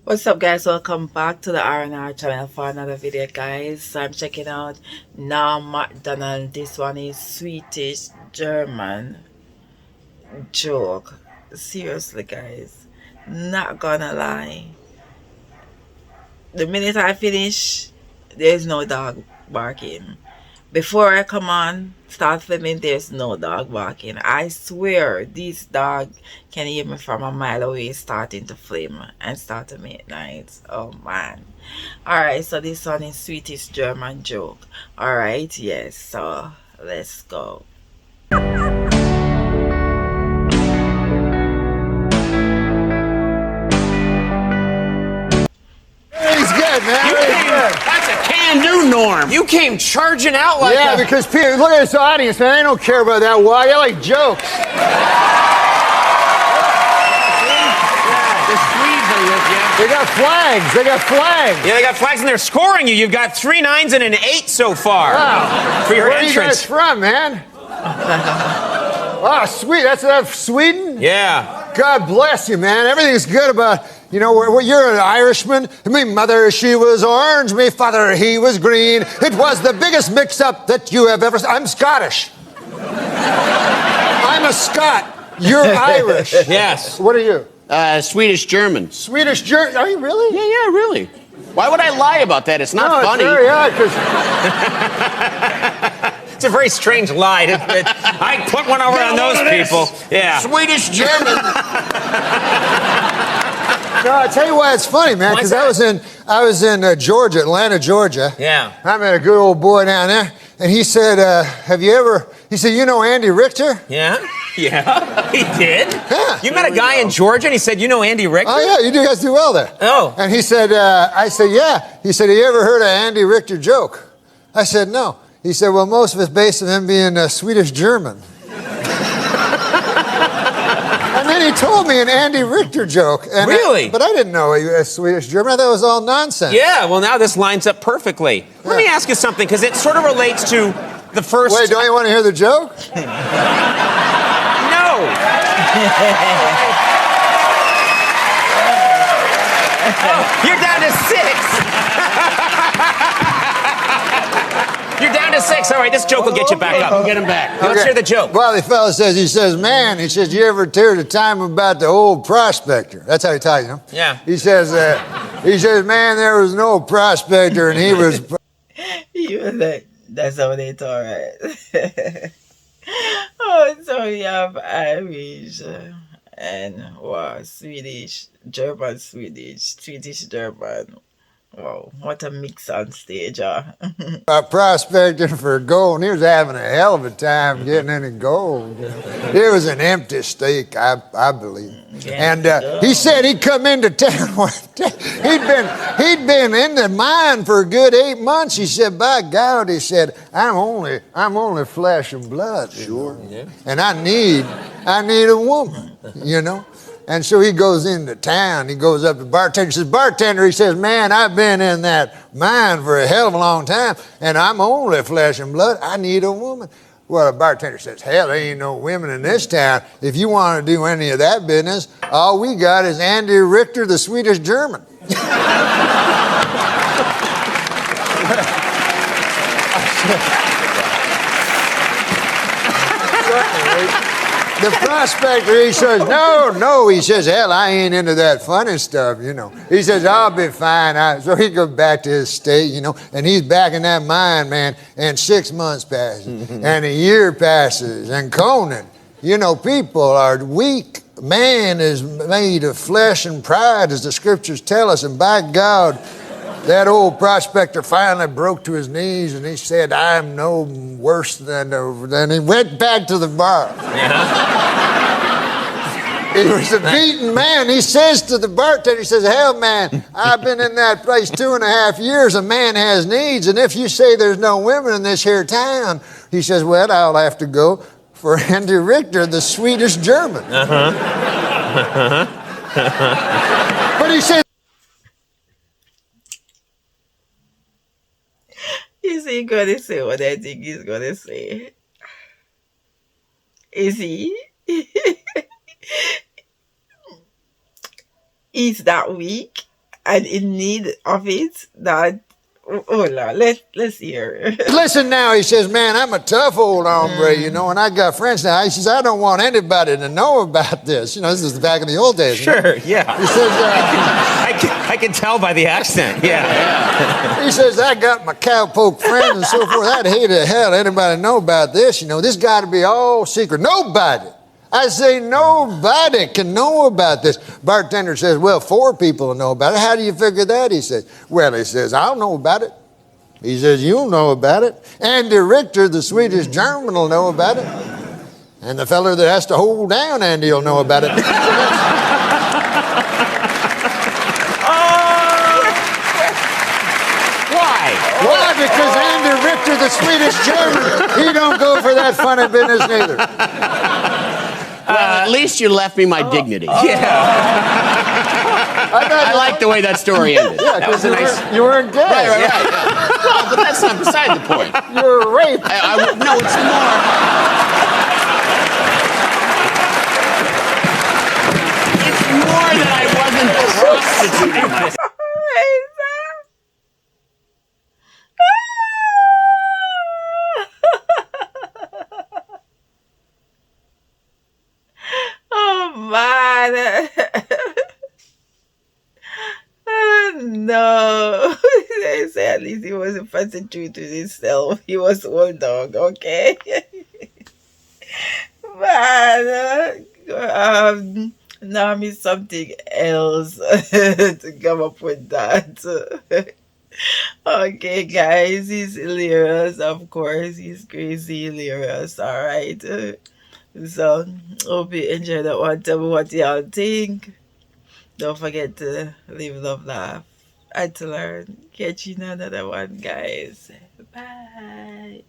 What's up, guys? Welcome back to the R&R channel for another video, guys. So I'm checking out now Macdonald. This one is Swedish German joke. Seriously, guys, not gonna lie, the minute I finish, there's no dog barking. Before I come on, start filming, there's no dog barking. I swear, this dog can hear me from a mile away starting to flame and start to make noise. Oh man. Alright, so this one is Swedish German joke. Alright, yes, so let's go. He's good, man. He's good. That's a can-do, Norm. You came charging out like Yeah, because people, look at this audience, man. They don't care about that why. They like jokes. the Swedes are with you. They got flags. They got flags. Yeah, they got flags and they're scoring you. You've got 3 9s and an 8 so far for your Where are you guys entrance. from, man? Oh, sweet. That's Sweden? Yeah. God bless you, man. Everything's good about, you know, you're an Irishman. Me mother, she was orange. Me father, he was green. It was the biggest mix-up that you have ever seen. I'm Scottish. I'm a Scot. You're Irish. Yes. What are you? Swedish German. Swedish German. Are you really? Yeah, really. Why would I lie about that? It's not funny. It's very odd, 'cause It's a very strange lie. I put one over on those people. Yeah. Swedish German. No, I tell you why it's funny, man. Because I was in Georgia, Atlanta, Georgia. Yeah. I met a good old boy down there, and he said, "Have you ever?" He said, "You know Andy Richter?" Yeah. Yeah. He did? Yeah. You met a guy in Georgia and he said, you know Andy Richter? Oh yeah, you guys do well there. Oh. And he said, I said, yeah. He said, "Have you ever heard of Andy Richter joke?" I said, "No." He said, "Well, most of it's based on him being Swedish German." And then he told me an Andy Richter joke. And Really? But I didn't know he was Swedish German. I thought it was all nonsense. Yeah, well, now this lines up perfectly. Let me ask you something, because it sort of relates to the first... Wait, don't you want to hear the joke? No! Oh, you're down to 6! You're down to 6. All right, this joke will get you back up. We'll get him back. Let's hear the joke. Well, the fellow says, he says, you ever hear the time about the old prospector? That's how he talks, you know? Yeah. He says, man, there was no prospector, and he was... You were like, that's how they talk, right? Oh, so we have Irish and Swedish, German, Swedish, German. Wow, what a mix on stage, huh? Prospecting for gold, and he was having a hell of a time getting any gold. You know? It was an empty stake, I believe. Yeah, And he said he'd come into town one day. He'd been in the mine for a good 8 months. He said, "By God," he said, I'm only flesh and blood. Sure. Yeah. And I need a woman, you know. And so he goes into town. He goes up to the bartender. He says, "Bartender," he says, "man, I've been in that mine for a hell of a long time, and I'm only flesh and blood. I need a woman." Well, the bartender says, "Hell, there ain't no women in this town. If you want to do any of that business, all we got is Andy Richter, the Swedish German." The prospector, he says, no, he says, "Hell, I ain't into that funny stuff, you know." He says, "I'll be fine." So he goes back to his state, you know, and he's back in that mine, man, and 6 months passes, and a year passes, and Conan, you know, people are weak. Man is made of flesh and pride, as the scriptures tell us, and by God, that old prospector finally broke to his knees and he said, "I'm no worse than..." Then he went back to the bar. He was a beaten man. He says to the bartender, he says, "Hell, man, I've been in that place 2.5 years. A man has needs. And if you say there's no women in this here town," he says, "well, I'll have to go for Andy Richter, the Swedish German." But he said, Is he gonna say what I think he's gonna say? Is he? He's that weak? and in need of it. That oh Lord, let's hear. Listen now, he says, man, I'm a tough old hombre, you know, and I got friends now. He says, I don't want anybody to know about this. You know, this is back in the old days. Sure, yeah. He says, I can tell by the accent, yeah. he says, I got my cowpoke friends and so forth. I'd hate to hell anybody know about this. You know, this got to be all secret. Nobody. I say nobody can know about this. Bartender says, well, 4 people will know about it. How do you figure that? He says, well, he says, I'll know about it. He says, you'll know about it. Andy Richter, the Swedish German, will know about it. And the feller that has to hold down Andy will know about it. Why? Why? Because Andy Richter, the Swedish German, he don't go for that funny business neither. Well, at least you left me my dignity. I like the way that story ended. Yeah, because you weren't gay. Right. Yeah. Well, but that's not beside the point. You were raped. No, it's more. It's more that I wasn't prostituting myself. Oh man. No. They say at least he wasn't prostituting himself. He was one dog, okay? Man, now me something else to come up with that. Okay, guys, he's hilarious, of course. He's crazy hilarious, alright? So, hope you enjoyed that one. Tell me what y'all think. Don't forget to leave love, laugh, and to learn. Catch you in another one, guys. Bye.